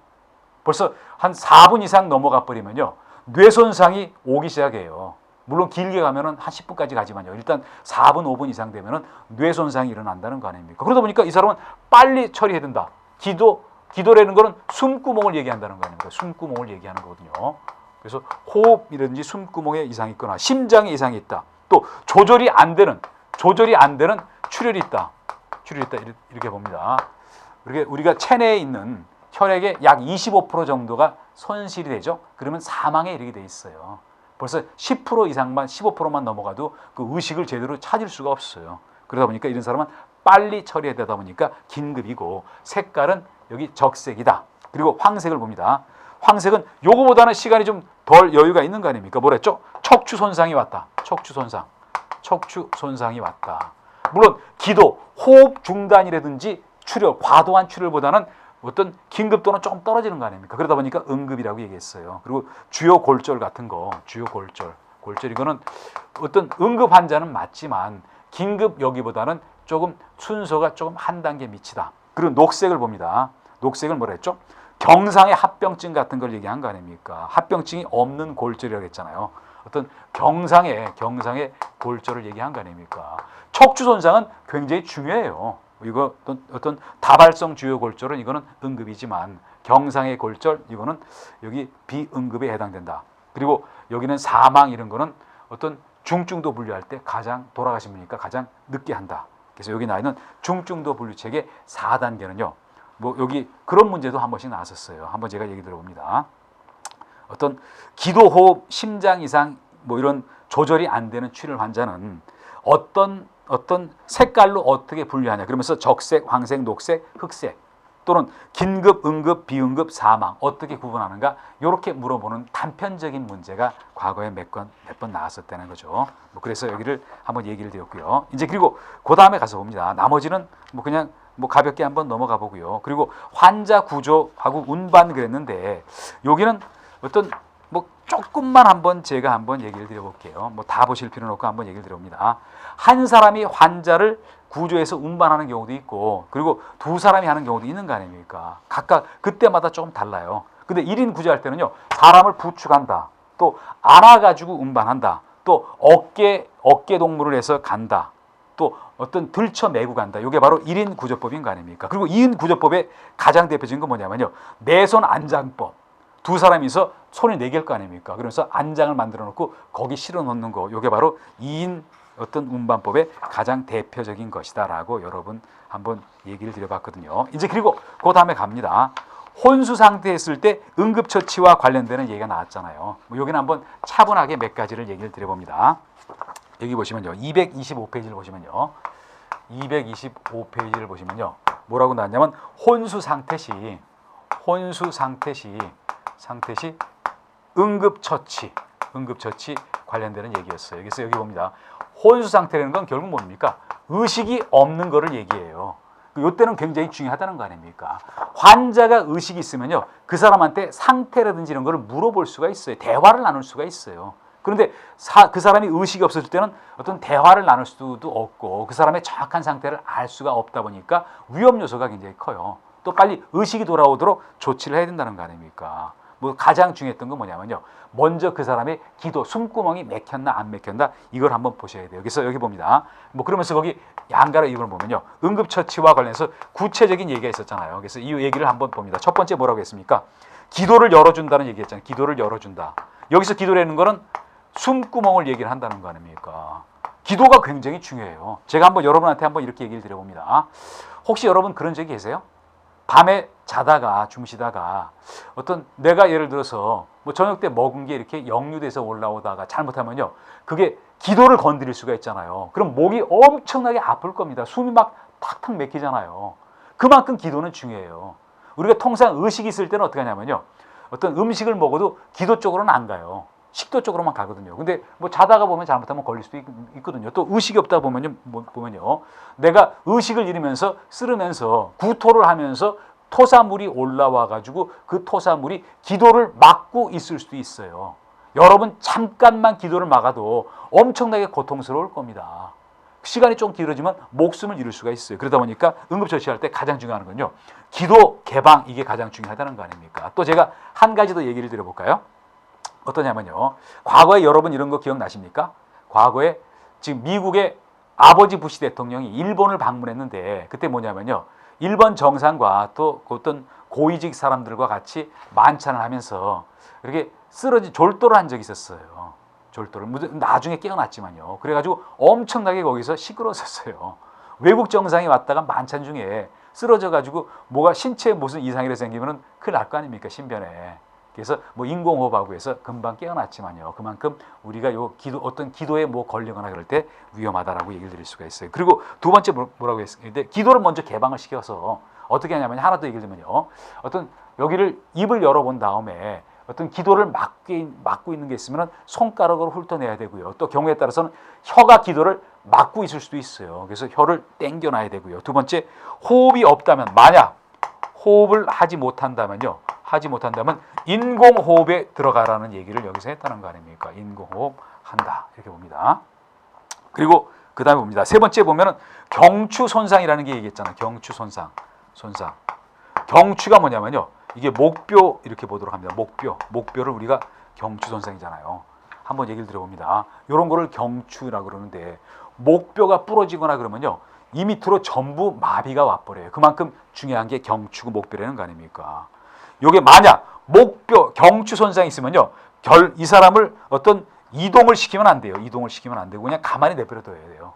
벌써 한 4분 이상 넘어가 버리면요. 뇌손상이 오기 시작해요. 물론 길게 가면은 한 10분까지 가지만요. 일단 4분, 5분 이상 되면은 뇌손상이 일어난다는 거 아닙니까? 그러다 보니까 이 사람은 빨리 처리해야 된다. 기도라는 거는 숨구멍을 얘기한다는 거 아닙니까? 숨구멍을 얘기하는 거거든요. 그래서 호흡이라든지 숨구멍에 이상이 있거나 심장에 이상이 있다. 또 조절이 안 되는 출혈이 있다. 이렇게 봅니다. 우리가 체내에 있는 혈액의 약 25% 정도가 손실이 되죠. 그러면 사망에 이르게 돼 있어요. 벌써 10% 이상만 15%만 넘어가도 그 의식을 제대로 찾을 수가 없어요. 그러다 보니까 이런 사람은 빨리 처리해야 되다 보니까 긴급이고 색깔은 여기 적색이다. 그리고 황색을 봅니다. 황색은 요거보다는 시간이 좀 덜 여유가 있는 거 아닙니까? 뭐랬죠? 척추 손상이 왔다. 척추 손상이 왔다. 물론 기도, 호흡 중단이라든지 출혈, 과도한 출혈보다는 어떤 긴급도는 조금 떨어지는 거 아닙니까? 그러다 보니까 응급이라고 얘기했어요. 그리고 주요 골절 같은 거, 골절 이거는 어떤 응급 환자는 맞지만 긴급 여기보다는 조금 순서가 조금 한 단계 미치다. 그리고 녹색을 봅니다. 녹색은 뭐라 했죠? 경상의 합병증 같은 걸 얘기한 거 아닙니까? 합병증이 없는 골절이라고 했잖아요. 어떤 경상의 골절을 얘기한 거 아닙니까? 척추 손상은 굉장히 중요해요. 이거 어떤 다발성 주요 골절은 이거는 응급이지만 경상의 골절 이거는 여기 비응급에 해당된다. 그리고 여기는 사망 이런 거는 어떤 중증도 분류할 때 가장 돌아가신 분이니까 가장 늦게 한다. 그래서 여기 나와 있는 중증도 분류 체계 4단계는요. 뭐 여기 그런 문제도 한 번씩 나왔었어요. 한번 제가 얘기 들어봅니다. 어떤 기도, 호흡, 심장 이상 뭐 이런 조절이 안 되는 출혈 환자는 어떤 색깔로 어떻게 분류하냐. 그러면서 적색, 황색, 녹색, 흑색 또는 긴급, 응급, 비응급, 사망 어떻게 구분하는가 이렇게 물어보는 단편적인 문제가 과거에 몇 번 나왔었다는 거죠. 뭐 그래서 여기를 한번 얘기를 드렸고요. 이제 그리고 그 다음에 가서 봅니다. 나머지는 뭐 그냥 뭐 가볍게 한번 넘어가 보고요. 그리고 환자 구조하고 운반 그랬는데 여기는 어떤 뭐 조금만 제가 한번 얘기를 드려볼게요. 뭐 다 보실 필요는 없고 한번 얘기를 드려봅니다. 한 사람이 환자를 구조해서 운반하는 경우도 있고 그리고 두 사람이 하는 경우도 있는 거 아닙니까? 각각 그때마다 조금 달라요. 근데 1인 구조할 때는요. 사람을 부축한다. 또 안아가지고 운반한다. 또 어깨 동무를 해서 간다. 또 어떤 들쳐 메고 간다. 이게 바로 1인 구조법인 거 아닙니까? 그리고 2인 구조법의 가장 대표적인 건 뭐냐면요. 내손 안장법. 두 사람이서 손이 4개일 거 아닙니까? 그래서 안장을 만들어 놓고 거기 실어 놓는 거. 이게 바로 2인 어떤 운반법의 가장 대표적인 것이다라고 여러분 한번 얘기를 드려봤거든요. 이제 그리고 그 다음에 갑니다. 혼수 상태에 있을 때 응급처치와 관련되는 얘기가 나왔잖아요. 여기는 한번 차분하게 몇 가지를 얘기를 드려봅니다. 여기 보시면요. 225페이지를 보시면요. 225페이지를 보시면요. 뭐라고 나왔냐면 혼수 상태 시 응급처치 관련되는 얘기였어요. 그래서 여기 봅니다. 혼수 상태라는 건 결국 뭡니까? 의식이 없는 거를 얘기해요. 이때는 굉장히 중요하다는 거 아닙니까? 환자가 의식이 있으면요. 그 사람한테 상태라든지 이런 거를 물어볼 수가 있어요. 대화를 나눌 수가 있어요. 그런데 그 사람이 의식이 없었을 때는 어떤 대화를 나눌 수도 없고 그 사람의 정확한 상태를 알 수가 없다 보니까 위험 요소가 굉장히 커요. 또 빨리 의식이 돌아오도록 조치를 해야 된다는 거 아닙니까? 뭐 가장 중요했던 건 뭐냐면요. 먼저 그 사람의 기도, 숨구멍이 맥혔나 안 맥혔나 이걸 한번 보셔야 돼요. 그래서 여기 봅니다. 뭐 그러면서 거기 양가로 이걸 보면요. 응급처치와 관련해서 구체적인 얘기가 있었잖아요. 그래서 이 얘기를 한번 봅니다. 첫 번째 뭐라고 했습니까? 기도를 열어준다는 얘기했잖아요. 기도를 열어준다. 여기서 기도라는 거는 숨구멍을 얘기를 한다는 거 아닙니까? 기도가 굉장히 중요해요. 제가 한번 여러분한테 한번 이렇게 얘기를 드려봅니다. 혹시 여러분 그런 적이 계세요? 밤에 자다가 주무시다가 어떤 내가 예를 들어서 뭐 저녁 때 먹은 게 이렇게 역류돼서 올라오다가 잘못하면요. 그게 기도를 건드릴 수가 있잖아요. 그럼 목이 엄청나게 아플 겁니다. 숨이 막 탁탁 막히잖아요. 그만큼 기도는 중요해요. 우리가 통상 의식이 있을 때는 어떻게 하냐면요. 어떤 음식을 먹어도 기도 쪽으로는 안 가요. 식도 쪽으로만 가거든요. 근데 뭐 자다가 보면 잘못하면 걸릴 수도 있거든요. 또 의식이 없다 보면요. 내가 의식을 잃으면서 쓰르면서 구토를 하면서 토사물이 올라와 가지고 그 토사물이 기도를 막고 있을 수도 있어요. 여러분 잠깐만 기도를 막아도 엄청나게 고통스러울 겁니다. 시간이 좀 길어지면 목숨을 잃을 수가 있어요. 그러다 보니까 응급처치할 때 가장 중요한 건요. 기도 개방 이게 가장 중요하다는 거 아닙니까? 또 제가 한 가지 더 얘기를 드려볼까요? 어떠냐면요. 과거에 여러분 이런 거 기억나십니까? 과거에 지금 미국의 아버지 부시 대통령이 일본을 방문했는데 그때 뭐냐면요. 일본 정상과 또 어떤 고위직 사람들과 같이 만찬을 하면서 이렇게 졸도를 한 적이 있었어요. 졸도를. 나중에 깨어났지만요. 그래가지고 엄청나게 거기서 시끄러웠었어요. 외국 정상이 왔다가 만찬 중에 쓰러져가지고 뭐가 신체에 무슨 이상이 생기면 큰일 날 거 아닙니까? 신변에. 그래서 뭐 인공호흡하고 해서 금방 깨어났지만요. 그만큼 우리가 어떤 기도에 뭐 걸리거나 그럴 때 위험하다라고 얘기를 드릴 수가 있어요. 그리고 두 번째 뭐라고 했는데 기도를 먼저 개방을 시켜서 어떻게 하냐면 하나 더 얘기를 들면요. 어떤 여기를 입을 열어본 다음에 어떤 기도를 막고 있는 게 있으면 손가락으로 훑어내야 되고요. 또 경우에 따라서는 혀가 기도를 막고 있을 수도 있어요. 그래서 혀를 당겨놔야 되고요. 두 번째 호흡이 없다면 만약 호흡을 하지 못한다면 인공호흡에 들어가라는 얘기를 여기서 했다는 거 아닙니까? 인공호흡 한다 이렇게 봅니다. 그리고 그 다음에 봅니다. 세 번째 보면은 경추 손상이라는 게 얘기했잖아요. 경추 손상. 경추가 뭐냐면요. 이게 목뼈 이렇게 보도록 합니다. 목뼈를 우리가 경추 손상이잖아요. 한번 얘기를 들어봅니다. 이런 거를 경추라고 그러는데 목뼈가 부러지거나 그러면요. 이 밑으로 전부 마비가 와버려요. 그만큼 중요한 게 경추고 목뼈라는 거 아닙니까? 요게 만약 목뼈, 경추 손상이 있으면요. 이 사람을 어떤 이동을 시키면 안 돼요. 이동을 시키면 안 되고 그냥 가만히 내버려둬야 돼요.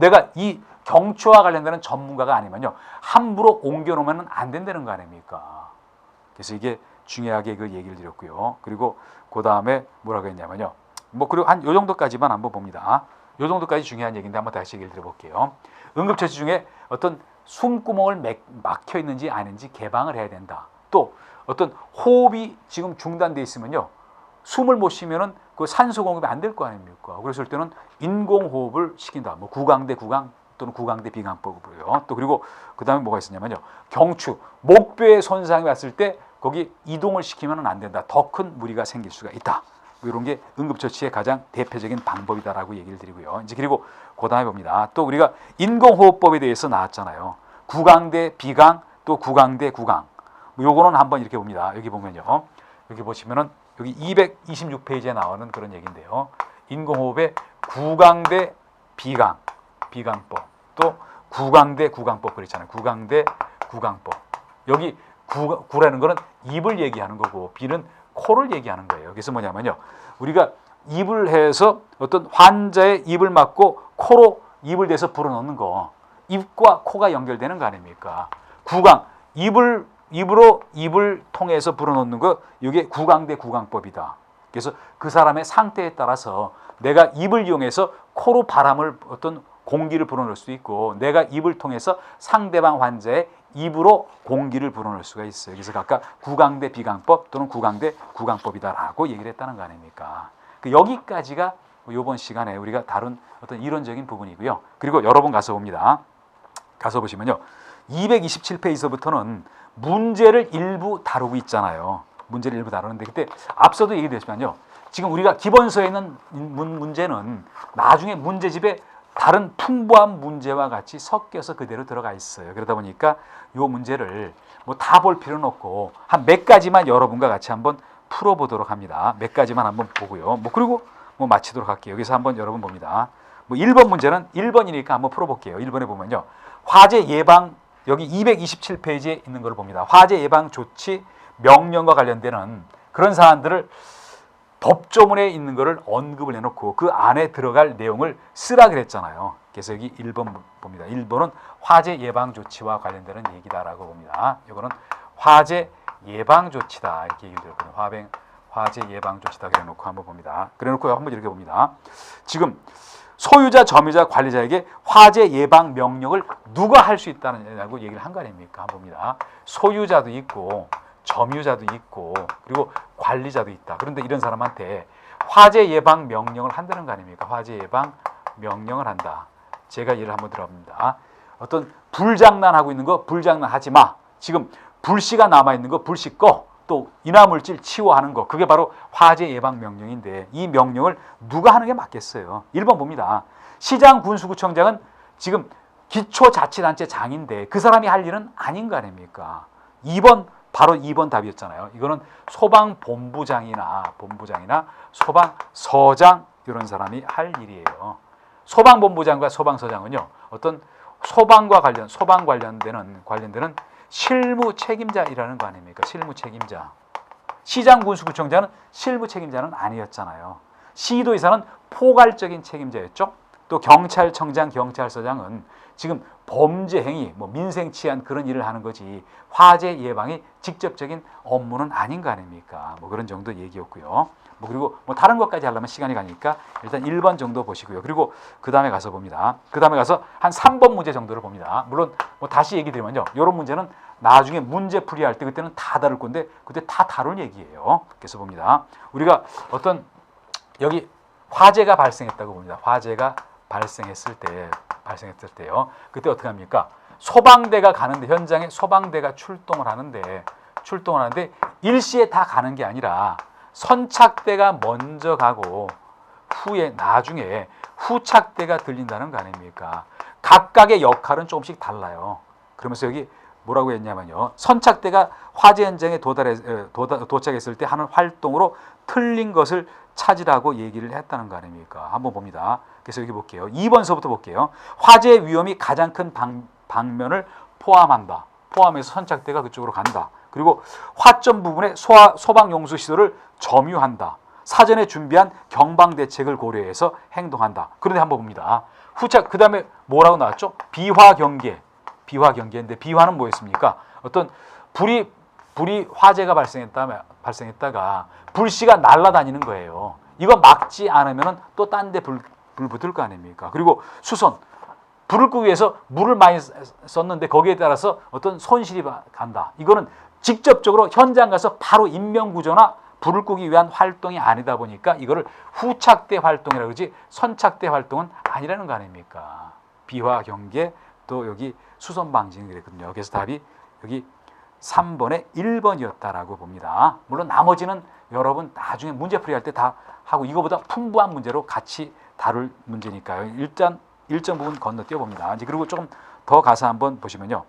내가 이 경추와 관련되는 전문가가 아니면요. 함부로 옮겨놓으면 안 된다는 거 아닙니까? 그래서 이게 중요하게 그 얘기를 드렸고요. 그리고 그 다음에 뭐라고 했냐면요. 뭐 그리고 한 요 정도까지만 한번 봅니다. 요 정도까지 중요한 얘기인데 한번 다시 얘기를 드려볼게요. 응급처치 중에 어떤 숨구멍을 막혀 있는지 아닌지 개방을 해야 된다. 또 어떤 호흡이 지금 중단돼 있으면요. 숨을 못 쉬면은 그 산소 공급이 안 될 거 아닙니까? 그랬을 때는 인공호흡을 시킨다. 뭐 구강대 구강 또는 구강대 비강법으로요. 또 그리고 그 다음에 뭐가 있었냐면요. 경추, 목뼈에 손상이 왔을 때 거기 이동을 시키면 안 된다. 더 큰 무리가 생길 수가 있다. 이런 게 응급처치의 가장 대표적인 방법이다라고 얘기를 드리고요. 이제 그리고 그 다음에 봅니다. 또 우리가 인공호흡법에 대해서 나왔잖아요. 구강대 비강 또 구강대 구강. 요거는 한번 이렇게 봅니다. 여기 보면요. 여기 보시면은 여기 226페이지에 나오는 그런 얘기인데요. 인공호흡의 구강 대 비강법, 또 구강 대 구강법 그렇잖아요. 구강 대 구강법. 여기 구라는 거는 입을 얘기하는 거고 비는 코를 얘기하는 거예요. 그래서 뭐냐면요. 우리가 입을 해서 어떤 환자의 입을 막고 코로 입을 대서 불어넣는 거. 입과 코가 연결되는 거 아닙니까? 구강, 입으로 입을 통해서 불어넣는 거, 이게 구강 대 구강법이다. 그래서 그 사람의 상태에 따라서 내가 입을 이용해서 코로 바람을 어떤 공기를 불어넣을 수 있고 내가 입을 통해서 상대방 환자의 입으로 공기를 불어넣을 수가 있어요. 그래서 각각 구강 대 비강법 또는 구강 대 구강법이다라고 얘기를 했다는 거 아닙니까? 여기까지가 이번 시간에 우리가 다룬 어떤 이론적인 부분이고요. 그리고 여러 번 가서 봅니다. 가서 보시면요. 227페이지서부터는 문제를 일부 다루고 있잖아요. 문제를 일부 다루는데 그때 앞서도 얘기했지만요. 지금 우리가 기본서에 있는 문제는 나중에 문제집에 다른 풍부한 문제와 같이 섞여서 그대로 들어가 있어요. 그러다 보니까 이 문제를 뭐 다 볼 필요는 없고 한 몇 가지만 여러분과 같이 한번 풀어보도록 합니다. 몇 가지만 한번 보고요. 그리고 마치도록 할게요. 여기서 한번 여러분 봅니다. 1번 문제는 1번이니까 한번 풀어볼게요. 1번에 보면요. 화재 예방, 여기 227페이지에 있는 걸 봅니다. 화재 예방 조치 명령과 관련되는 그런 사안들을 법조문에 있는 것을 언급을 해놓고 그 안에 들어갈 내용을 쓰라 그랬잖아요. 그래서 여기 1번 봅니다. 1번은 화재 예방 조치와 관련되는 얘기다라고 봅니다. 이거는 화재 예방 조치다 이렇게 얘기를 들었거든요. 화재 예방 조치다 그래놓고 한번 봅니다. 그래놓고 한번 이렇게 봅니다. 지금 소유자, 점유자, 관리자에게 화재 예방 명령을 누가 할 수 있다는 얘기를 한 거 아닙니까? 한번 봅니다. 소유자도 있고 점유자도 있고 그리고 관리자도 있다. 그런데 이런 사람한테 화재 예방 명령을 한다는 거 아닙니까? 화재 예방 명령을 한다. 제가 예를 한번 들어봅니다. 어떤 불장난하고 있는 거 불장난하지 마. 지금 불씨가 남아있는 거 불씨 꺼. 또 인화물질 치워하는 거 그게 바로 화재 예방 명령인데 이 명령을 누가 하는 게 맞겠어요? 1번 봅니다. 시장 군수구청장은 지금 기초자치단체장인데 그 사람이 할 일은 아닌 거 아닙니까? 2번 바로 2번 답이었잖아요. 이거는 소방본부장이나 소방서장 이런 사람이 할 일이에요. 소방본부장과 소방서장은요. 어떤 소방 관련되는 실무 책임자이라는 거 아닙니까? 실무 책임자. 시장 군수구청장은 실무 책임자는 아니었잖아요. 시도의사는 포괄적인 책임자였죠. 또 경찰청장, 경찰서장은 지금 범죄 행위, 민생 치안 그런 일을 하는 거지 화재 예방이 직접적인 업무는 아닌 거 아닙니까? 그런 정도 얘기였고요. 그리고 다른 것까지 하려면 시간이 가니까 일단 1번 정도 보시고요. 그리고 그 다음에 가서 봅니다. 그 다음에 가서 한 3번 문제 정도를 봅니다. 물론 다시 얘기 드리면요. 이런 문제는 나중에 문제 풀이할 때 그때는 다 다룰 건데 그때 다 다룰 얘기예요. 그래서 봅니다. 우리가 어떤 여기 화재가 발생했다고 봅니다. 화재가 발생했을 때요. 그때 어떻게 합니까? 소방대가 가는데 현장에 소방대가 출동을 하는데 일시에 다 가는 게 아니라 선착대가 먼저 가고 후에 나중에 후착대가 들린다는 거 아닙니까? 각각의 역할은 조금씩 달라요. 그러면서 여기 뭐라고 했냐면요. 선착대가 화재 현장에 도착했을 때 하는 활동으로 틀린 것을 찾으라고 얘기를 했다는 거 아닙니까? 한번 봅니다. 그래서 여기 볼게요. 2번서부터 볼게요. 화재 위험이 가장 큰 방면을 포함해서 선착대가 그쪽으로 간다. 그리고 화점 부분에 소방용수 시설을 점유한다. 사전에 준비한 경방대책을 고려해서 행동한다. 그런데 한번 봅니다. 그 다음에 뭐라고 나왔죠? 비화경계인데 비화는 뭐였습니까? 어떤 불이 화재가 발생했다가 불씨가 날아다니는 거예요. 이거 막지 않으면 또 딴 데 불 붙을 거 아닙니까? 그리고 수선, 불을 끄기 위해서 물을 많이 썼는데 거기에 따라서 어떤 손실이 간다. 이거는 직접적으로 현장 가서 바로 인명구조나 불을 끄기 위한 활동이 아니다 보니까 이거를 후착대 활동이라고 그러지 선착대 활동은 아니라는 거 아닙니까? 비화 경계 또 여기 수선 방지는 그랬거든요. 그래서 답이 여기 3번에 1번이었다라고 봅니다. 물론 나머지는 여러분 나중에 문제풀이 할 때 다 하고 이거보다 풍부한 문제로 같이 다룰 문제니까요. 일단 일정 부분 건너뛰어 봅니다. 이제 그리고 조금 더 가서 한번 보시면요.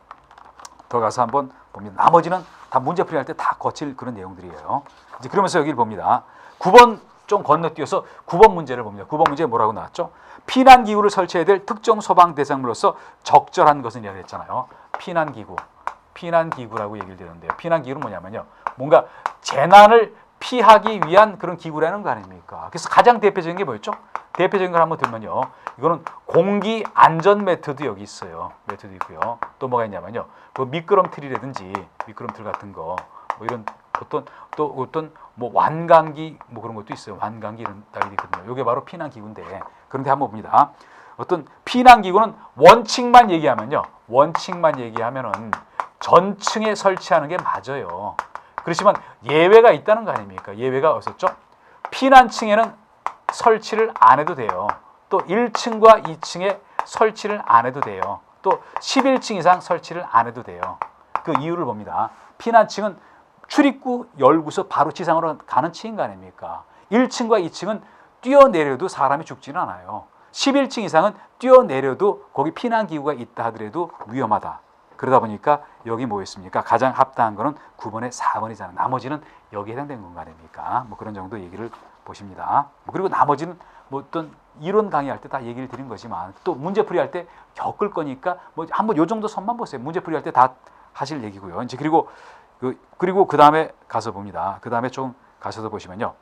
나머지는 다 문제풀이할 때 다 거칠 그런 내용들이에요. 이제 그러면서 여기를 봅니다. 9번 좀 건너뛰어서 9번 문제를 봅니다. 9번 문제에 뭐라고 나왔죠? 피난기구를 설치해야 될 특정 소방 대상물로서 적절한 것은 이야기했잖아요. 피난기구라고 얘기를 드렸는데요. 피난기구는 뭐냐면요, 뭔가 재난을 피하기 위한 그런 기구라는 거 아닙니까? 그래서 가장 대표적인 게 뭐였죠? 대표적인 걸 한번 들면요, 이거는 공기 안전 매트도 여기 있어요. 매트도 있고요. 또 뭐가 있냐면요, 그 미끄럼틀이라든지 미끄럼틀 같은 거, 뭐 이런 어떤 뭐 완강기 뭐 그런 것도 있어요. 완강기 이런 따위도 있거든요. 이게 바로 피난기구인데, 그런데 한번 봅니다. 어떤 피난기구는 원칙만 얘기하면요, 원칙만 얘기하면은 전층에 설치하는 게 맞아요. 그렇지만 예외가 있다는 거 아닙니까? 예외가 없었죠? 피난층에는 설치를 안 해도 돼요. 또 1층과 2층에 설치를 안 해도 돼요. 또 11층 이상 설치를 안 해도 돼요. 그 이유를 봅니다. 피난층은 출입구 열고서 바로 지상으로 가는 층인 거 아닙니까? 1층과 2층은 뛰어내려도 사람이 죽지는 않아요. 11층 이상은 뛰어내려도 거기 피난기구가 있다 하더라도 위험하다. 그러다 보니까 여기 뭐였습니까? 가장 합당한 거는 9번에 4번이잖아요. 나머지는 여기에 해당되는 건 아닙니까? 뭐 그런 정도 얘기를 보십니다. 그리고 나머지는 뭐 어떤 이론 강의할 때 다 얘기를 드린 거지만, 또 문제풀이 할 때 겪을 거니까 뭐 한번 요 정도 선만 보세요. 문제풀이 할 때 다 하실 얘기고요. 이제 그리고 그 다음에 가서 봅니다. 그 다음에 좀 가셔서 보시면요,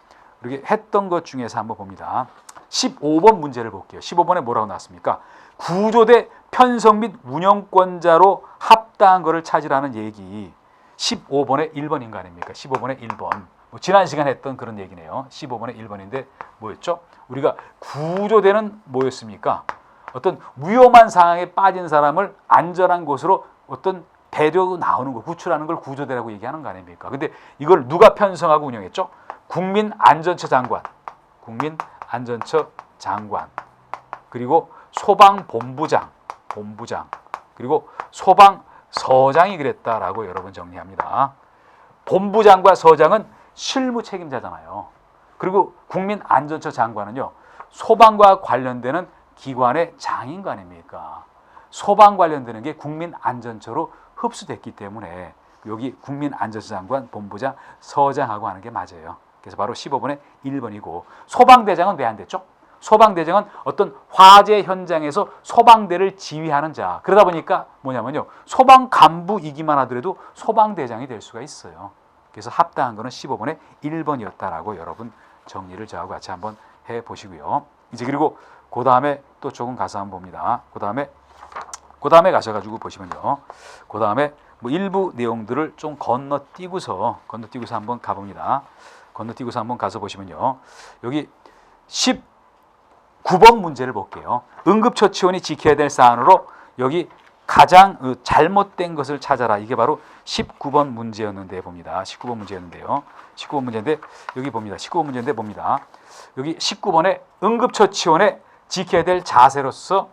이렇게 했던 것 중에서 한번 봅니다. 15번 문제를 볼게요. 15번에 뭐라고 나왔습니까? 구조대 편성 및 운영권자로 합당한 것을 찾으라는 얘기. 15번에 1번인 거 아닙니까? 15번에 1번. 뭐 지난 시간에 했던 그런 얘기네요. 15번에 1번인데 뭐였죠? 우리가 구조대는 뭐였습니까? 어떤 위험한 상황에 빠진 사람을 안전한 곳으로 어떤 데리고 나오는 거, 구출하는 걸 구조대라고 얘기하는 거 아닙니까? 근데 이걸 누가 편성하고 운영했죠? 국민안전처 장관, 그리고 소방본부장, 그리고 소방서장이 그랬다라고 여러분 정리합니다. 본부장과 서장은 실무 책임자잖아요. 그리고 국민안전처 장관은요, 소방과 관련되는 기관의 장인 거 아닙니까? 소방 관련되는 게 국민안전처로 흡수됐기 때문에 여기 국민안전처 장관, 본부장, 서장하고 하는 게 맞아요. 그래서 바로 15번에 1번이고, 소방대장은 왜 안 됐죠? 소방대장은 어떤 화재 현장에서 소방대를 지휘하는 자. 그러다 보니까 뭐냐면요, 소방 간부이기만 하더라도 소방대장이 될 수가 있어요. 그래서 합당한 거는 15번에 1번이었다라고 여러분 정리를 저하고 같이 한번 해 보시고요. 이제 그리고 그 다음에 또 조금 가서 한번 봅니다. 그 다음에 가셔가지고 보시면요, 그 다음에 뭐 일부 내용들을 좀 건너뛰고서 한번 가봅니다. 건너뛰고서 한번 가서 보시면요, 여기 19번 문제를 볼게요. 응급처치원이 지켜야 될 사안으로 여기 가장 잘못된 것을 찾아라. 이게 바로 19번 문제였는데 봅니다. 19번 문제였는데요. 19번 문제인데 여기 봅니다. 19번 문제인데 봅니다. 여기 19번에 응급처치원에 지켜야 될 자세로서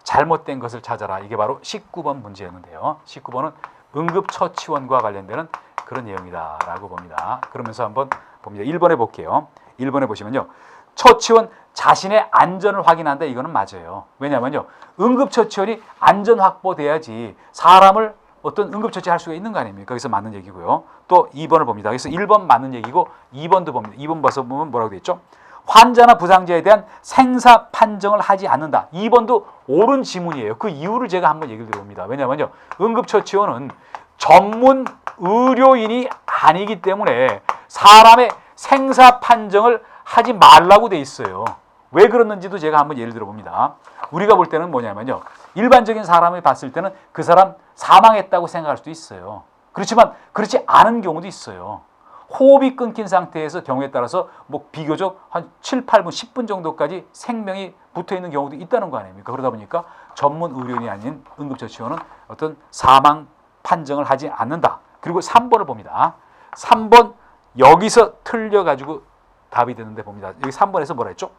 잘못된 것을 찾아라. 이게 바로 19번 문제였는데요. 19번은 응급처치원과 관련되는 그런 내용이다라고 봅니다. 그러면서 한번 봅니다. 1번에 볼게요. 1번에 보시면요, 처치원 자신의 안전을 확인한다. 이거는 맞아요. 왜냐하면요, 응급처치원이 안전 확보돼야지 사람을 어떤 응급처치할 수가 있는 거 아닙니까? 그래서 맞는 얘기고요. 또 2번을 봅니다. 그래서 1번 맞는 얘기고 2번도 봅니다. 2번 봐서 보면 뭐라고 되어 있죠? 환자나 부상자에 대한 생사 판정을 하지 않는다. 2번도 옳은 지문이에요. 그 이유를 제가 한번 얘기를 드려봅니다. 왜냐하면요, 응급처치원은 전문 의료인이 아니기 때문에 사람의 생사 판정을 하지 말라고 돼 있어요. 왜 그러는지도 제가 한번 예를 들어봅니다. 우리가 볼 때는 뭐냐면요, 일반적인 사람을 봤을 때는 그 사람 사망했다고 생각할 수도 있어요. 그렇지만 그렇지 않은 경우도 있어요. 호흡이 끊긴 상태에서 경우에 따라서 뭐 비교적 한 7, 8분, 10분 정도까지 생명이 붙어있는 경우도 있다는 거 아닙니까? 그러다 보니까 전문 의료인이 아닌 응급처치원은 어떤 사망 판정을 하지 않는다. 그리고 3번을 봅니다. 3번 여기서 틀려가지고 답이 되는데 봅니다. 여기 3번에서 뭐라 했죠?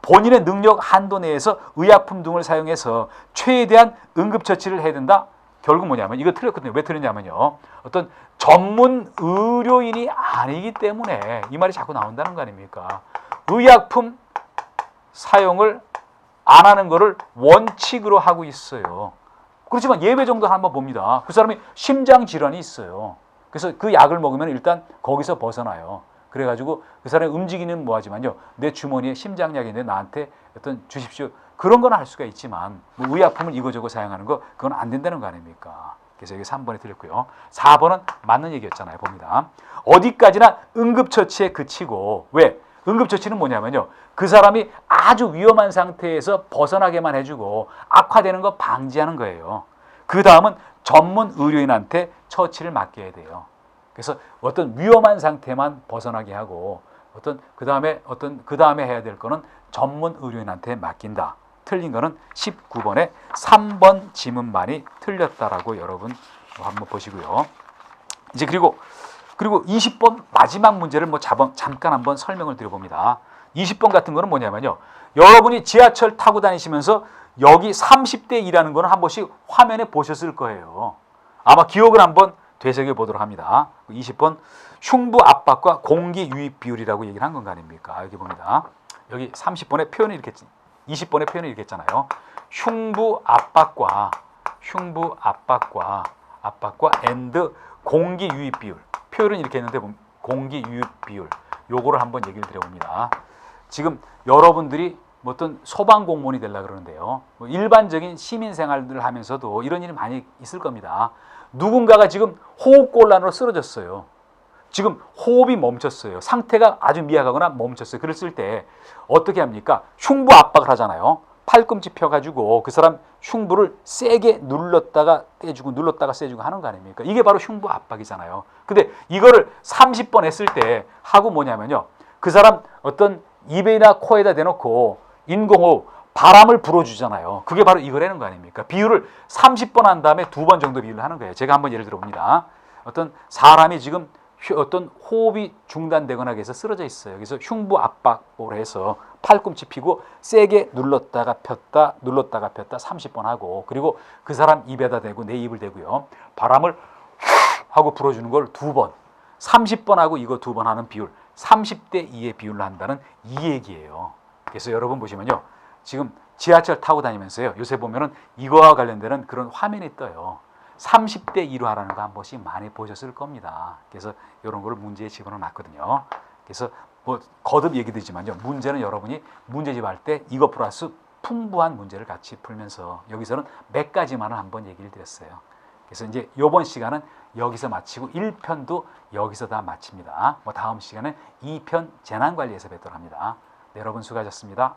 본인의 능력 한도 내에서 의약품 등을 사용해서 최대한 응급처치를 해야 된다. 결국 뭐냐면 이거 틀렸거든요. 왜 틀렸냐면요, 어떤 전문 의료인이 아니기 때문에 이 말이 자꾸 나온다는 거 아닙니까? 의약품 사용을 안 하는 거를 원칙으로 하고 있어요. 그렇지만 예외 정도 한번 봅니다. 그 사람이 심장 질환이 있어요. 그래서 그 약을 먹으면 일단 거기서 벗어나요. 그래가지고 그 사람이 움직이는 뭐하지만요, 내 주머니에 심장약인데 나한테 어떤 주십시오. 그런 건 할 수가 있지만 뭐 의약품을 이거저거 사용하는 거 그건 안 된다는 거 아닙니까? 그래서 여기 3번에 틀렸고요. 4번은 맞는 얘기였잖아요. 봅니다. 어디까지나 응급처치에 그치고, 왜? 응급처치는 뭐냐면요, 그 사람이 아주 위험한 상태에서 벗어나게만 해주고 악화되는 거 방지하는 거예요. 그 다음은 전문 의료인한테 처치를 맡겨야 돼요. 그래서 어떤 위험한 상태만 벗어나게 하고 그 다음에 해야 될 거는 전문 의료인한테 맡긴다. 틀린 거는 19번에 3번 지문만이 틀렸다라고 여러분 한번 보시고요. 이제 그리고 20번 마지막 문제를 잠깐 한번 설명을 드려봅니다. 20번 같은 거는 뭐냐면요, 여러분이 지하철 타고 다니시면서 여기 30대 2라는 거는 한 번씩 화면에 보셨을 거예요. 아마 기억을 한번 되새겨 보도록 합니다. 20번 흉부 압박과 공기 유입 비율이라고 얘기를 한 건 아닙니까? 여기 봅니다. 여기 30번의 표현이 이렇게, 20번의 표현이 이렇게 했잖아요. 흉부 압박과 and 공기 유입 비율. 표현은 이렇게 했는데 공기 유입 비율. 요거를 한번 얘기를 드려봅니다. 지금 여러분들이 뭐 어떤 소방 공무원이 되려고 그러는데요, 뭐 일반적인 시민 생활을 하면서도 이런 일이 많이 있을 겁니다. 누군가가 지금 호흡곤란으로 쓰러졌어요. 지금 호흡이 멈췄어요. 상태가 아주 미약하거나 멈췄어요. 그랬을 때 어떻게 합니까? 흉부 압박을 하잖아요. 팔꿈치 펴가지고 그 사람 흉부를 세게 눌렀다가 떼주고 눌렀다가 떼주고 하는 거 아닙니까? 이게 바로 흉부 압박이잖아요. 근데 이거를 30번 했을 때 하고 뭐냐면요, 그 사람 어떤 입에나 코에다 대놓고 인공호흡, 바람을 불어주잖아요. 그게 바로 이거라는 거 아닙니까? 비율을 30번 한 다음에 2번 정도 비율을 하는 거예요. 제가 한번 예를 들어봅니다. 어떤 사람이 지금 어떤 호흡이 중단되거나 해서 쓰러져 있어요. 그래서 흉부 압박으로 해서 팔꿈치 피고 세게 눌렀다가 폈다 30번 하고, 그리고 그 사람 입에다 대고 내 입을 대고요, 바람을 하고 불어주는 걸 2번, 30번 하고 이거 2번 하는 비율, 30대 2의 비율로 한다는 이 얘기예요. 그래서 여러분 보시면요, 지금 지하철 타고 다니면서요, 요새 보면은 이거와 관련되는 그런 화면이 떠요. 30대 2로 하라는 거 한 번씩 많이 보셨을 겁니다. 그래서 이런 거를 문제에 집어넣어 놨거든요. 그래서 뭐 거듭 얘기 드리지만요, 문제는 여러분이 문제집 할 때 이거 플러스 풍부한 문제를 같이 풀면서 여기서는 몇 가지만을 한번 얘기를 드렸어요. 그래서 이제 이번 시간은 여기서 마치고 1편도 여기서 다 마칩니다. 뭐 다음 시간은 2편 재난관리에서 뵙도록 합니다. 네, 여러분 수고하셨습니다.